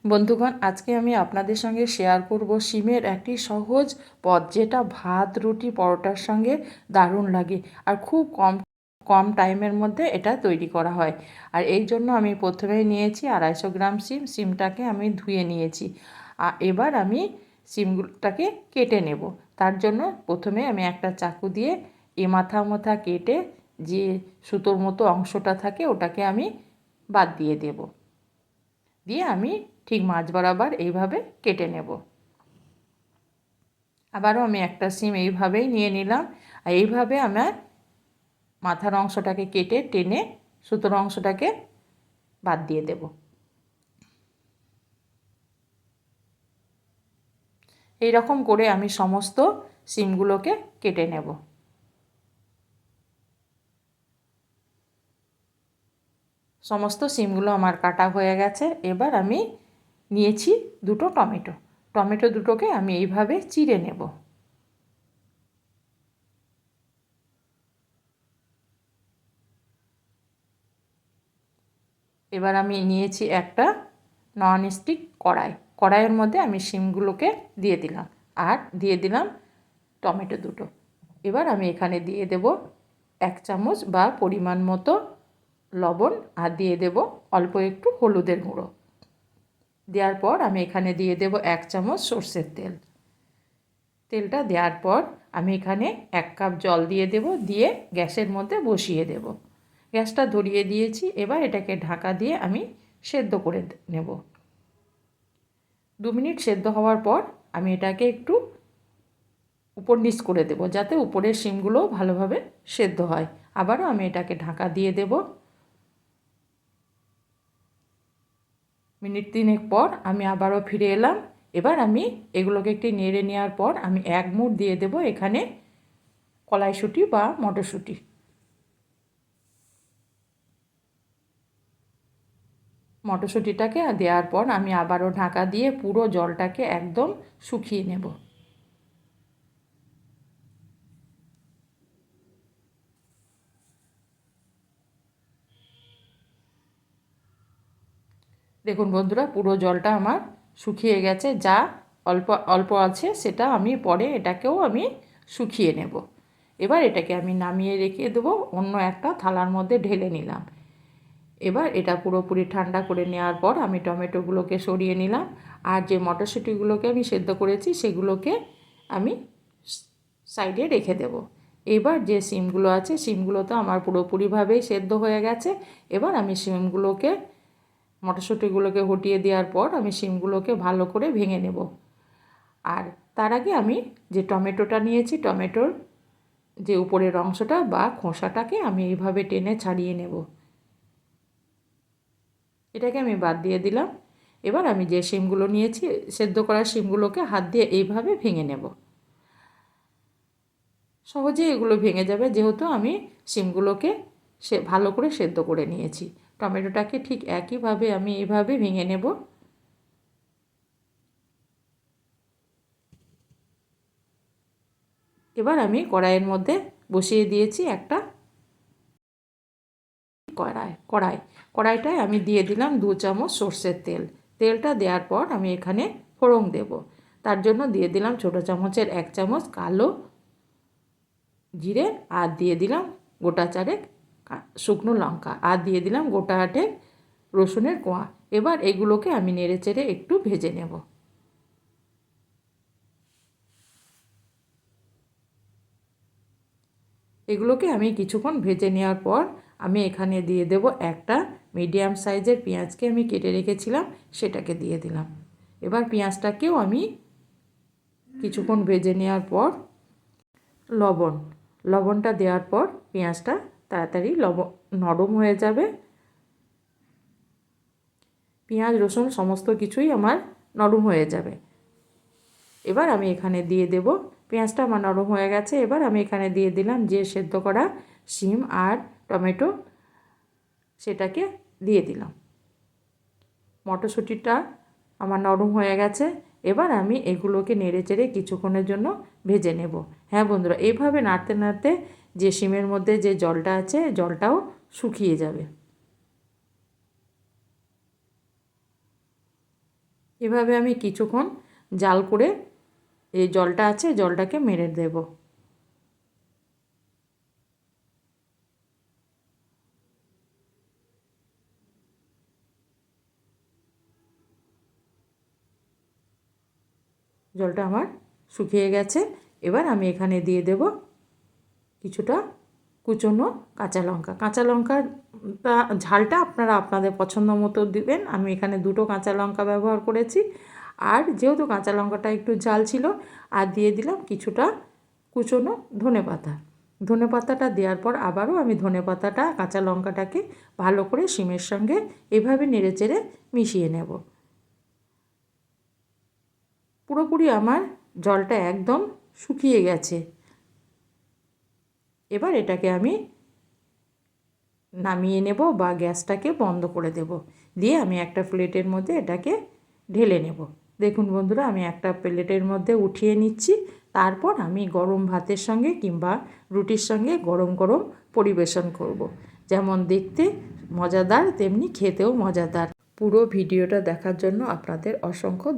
বন্ধুগণ, আজকে আমি আপনাদের সঙ্গে শেয়ার করব শিমের একটি সহজ পদ, যেটা ভাত, রুটি, পরোটার সঙ্গে দারুণ লাগে আর খুব কম কম টাইমের মধ্যে এটা তৈরি করা হয়। আর এই জন্য আমি প্রথমেই নিয়েছি 250 গ্রাম শিম। শিমটাকে আমি ধুয়ে নিয়েছি। এবার আমি শিমটাকে কেটে নেব। তার জন্য প্রথমে আমি একটা চাকু দিয়ে মাথা কেটে যে সুতোর মতো অংশটা থাকে ওটাকে আমি বাদ দিয়ে দেব। দিয়ে আমি ঠিক মাঝ বরাবর এইভাবে কেটে নেব। আবারও আমি একটা শিম এইভাবেই নিয়ে নিলাম। আর এইভাবে আমার মাথার অংশটাকে কেটে টেনে সুতোর অংশটাকে বাদ দিয়ে দেব। এই রকম করে আমি সমস্ত শিমগুলোকে কেটে নেব। সমস্ত শিমগুলো আমার কাটা হয়ে গেছে। এবার আমি নিয়েছি দুটো টমেটো। টমেটো দুটোকে আমি এইভাবে চিড়ে নেব। এবার আমি নিয়েছি একটা ননস্টিক কড়াই। কড়াইয়ের মধ্যে আমি শিমগুলোকে দিয়ে দিলাম আর দিয়ে দিলাম টমেটো দুটো। এবার আমি এখানে দিয়ে দেব 1 চামচ বা পরিমাণ মতো লবণ আর দিয়ে দেব অল্প একটু হলুদের গুঁড়ো। দেওয়ার পর আমি এখানে দিয়ে দেব 1 চামচ সর্ষের তেল। তেলটা দেওয়ার পর আমি এখানে 1 কাপ জল দিয়ে দেব। দিয়ে গ্যাসের মধ্যে বসিয়ে দেব। গ্যাসটা ধরিয়ে দিয়েছি। এবার এটাকে ঢাকা দিয়ে আমি সেদ্ধ করে নেব। 2 মিনিট সেদ্ধ হওয়ার পর আমি এটাকে একটু উপর নিচ করে দেব, যাতে উপরের শিমগুলো ভালোভাবে সেদ্ধ হয়। আবারও আমি এটাকে ঢাকা দিয়ে দেব। মিনিট 3 পর আমি আবারও ফিরে এলাম। এবার আমি এগুলোকে একটু নেড়ে নেওয়ার পর আমি 1 মুঠ দিয়ে দেব এখানে কলাইশুঁটি বা মটরশুঁটি। মটরশুঁটিটাকে দেওয়ার পর আমি আবারও ঢাকা দিয়ে পুরো জলটাকে একদম শুকিয়ে নেব। দেখুন বন্ধুরা, পুরো জলটা আমার শুকিয়ে গেছে। যা অল্প অল্প আছে সেটা আমি পরে এটাকেও আমি শুকিয়ে নেব। এবার এটাকে আমি নামিয়ে রেখে দেবো, অন্য একটা থালার মধ্যে ঢেলে নিলাম। এবার এটা পুরোপুরি ঠান্ডা করে নেওয়ার পর আমি টমেটোগুলোকে সরিয়ে নিলাম। আর যে মটরশুঁটিগুলোকে আমি সেদ্ধ করেছি সেগুলোকে আমি সাইডে রেখে দেব। এবার যে শিমগুলো আছে শিমগুলো তো আমার পুরোপুরিভাবেই সেদ্ধ হয়ে গেছে। এবার আমি শিমগুলোকে মটরশুঁটিগুলোকে হটিয়ে দেওয়ার পর আমি শিমগুলোকে ভালো করে ভেঙে নেব। আর তার আগে আমি যে টমেটোটা নিয়েছি, টমেটোর যে উপরের অংশটা বা খোসাটাকে আমি এইভাবে টেনে ছাড়িয়ে নেব। এটাকে আমি বাদ দিয়ে দিলাম। এবার আমি যে শিমগুলো নিয়েছি, সেদ্ধ করা শিমগুলোকে হাত দিয়ে এইভাবে ভেঙে নেব। সহজেই এগুলো ভেঙে যাবে, যেহেতু আমি শিমগুলোকে ভালো করে সেদ্ধ করে নিয়েছি। টমেটোটাকে ঠিক একইভাবে আমি এইভাবে ভেঙে নেব। এবার আমি কড়াইয়ের মধ্যে বসিয়ে দিয়েছি একটা কড়াইটায় আমি দিয়ে দিলাম 2 চামচ সর্ষের তেল। তেলটা দেওয়ার পর আমি এখানে ফোড়ন দেব। তার জন্য দিয়ে দিলাম ছোটো চামচের 1 চামচ কালো জিরে আর দিয়ে দিলাম গোটা 4 শুকনো লঙ্কা আর দিয়ে দিলাম গোটা 8 রসুনের কোয়া। এবার এগুলোকে আমি নেড়ে চেড়ে একটু ভেজে নেব। এগুলোকে আমি কিছুক্ষণ ভেজে নেওয়ার পর আমি এখানে দিয়ে দেব একটা মিডিয়াম সাইজের পেঁয়াজকে আমি কেটে রেখেছিলাম, সেটাকে দিয়ে দিলাম। এবার পেঁয়াজটাকেও আমি কিছুক্ষণ ভেজে নেওয়ার পর লবণটা দেওয়ার পর পেঁয়াজটা তাড়াতাড়ি নরম হয়ে যাবে। পেঁয়াজ রসুন সমস্ত কিছুই আমার নরম হয়ে যাবে। এবার আমি এখানে দিয়ে দেব, পেঁয়াজটা আমার নরম হয়ে গেছে। এবার আমি এখানে দিয়ে দিলাম যে সেদ্ধ করা শিম আর টমেটো, সেটাকে দিয়ে দিলাম। মটরশুঁটিটা আমার নরম হয়ে গেছে। এবার আমি এগুলোকে নেড়ে চেড়ে কিছুক্ষণের জন্য ভেজে নেব। হ্যাঁ বন্ধুরা, এইভাবে নাড়তে নাড়তে যে শিমের মধ্যে যে জলটা আছে জলটাও শুকিয়ে যাবে। এভাবে আমি কিছুক্ষণ জাল করে এই জলটা আছে জলটাকে মেরে দেব। জলটা আমার শুকিয়ে গেছে। এবার আমি এখানে দিয়ে দেব কিছুটা কুচনো কাঁচা লঙ্কা। কাঁচা লঙ্কাটা ঝালটা আপনারা আপনাদের পছন্দ মতো দিবেন। আমি এখানে 2টো কাঁচা লঙ্কা ব্যবহার করেছি। আর যেহেতু কাঁচা লঙ্কাটা একটু ঝাল ছিল, আর দিয়ে দিলাম কিছুটা কুচনো ধনেপাতা। ধনেপাতাটা দেওয়ার পর আবারও আমি ধনেপাতাটা কাঁচা লঙ্কাটাকে ভালো করে শিমের সঙ্গে এভাবে নেড়েচেড়ে মিশিয়ে নেব। পুরোপুরি আমার জলটা একদম শুকিয়ে গেছে। এবার এটাকে আমি নামিয়ে নেব বা গ্যাসটাকে বন্ধ করে দেব। দিয়ে আমি একটা প্লেটের মধ্যে এটাকে ঢেলে নেব। দেখুন বন্ধুরা, আমি একটা প্লেটের মধ্যে উঠিয়ে নিচ্ছি। তারপর আমি গরম ভাতের সঙ্গে কিংবা রুটির সঙ্গে গরম গরম পরিবেশন করব। যেমন দেখতে মজাদার তেমনি খেতেও মজাদার। পুরো ভিডিওটা দেখার জন্য আপনাদের অসংখ্য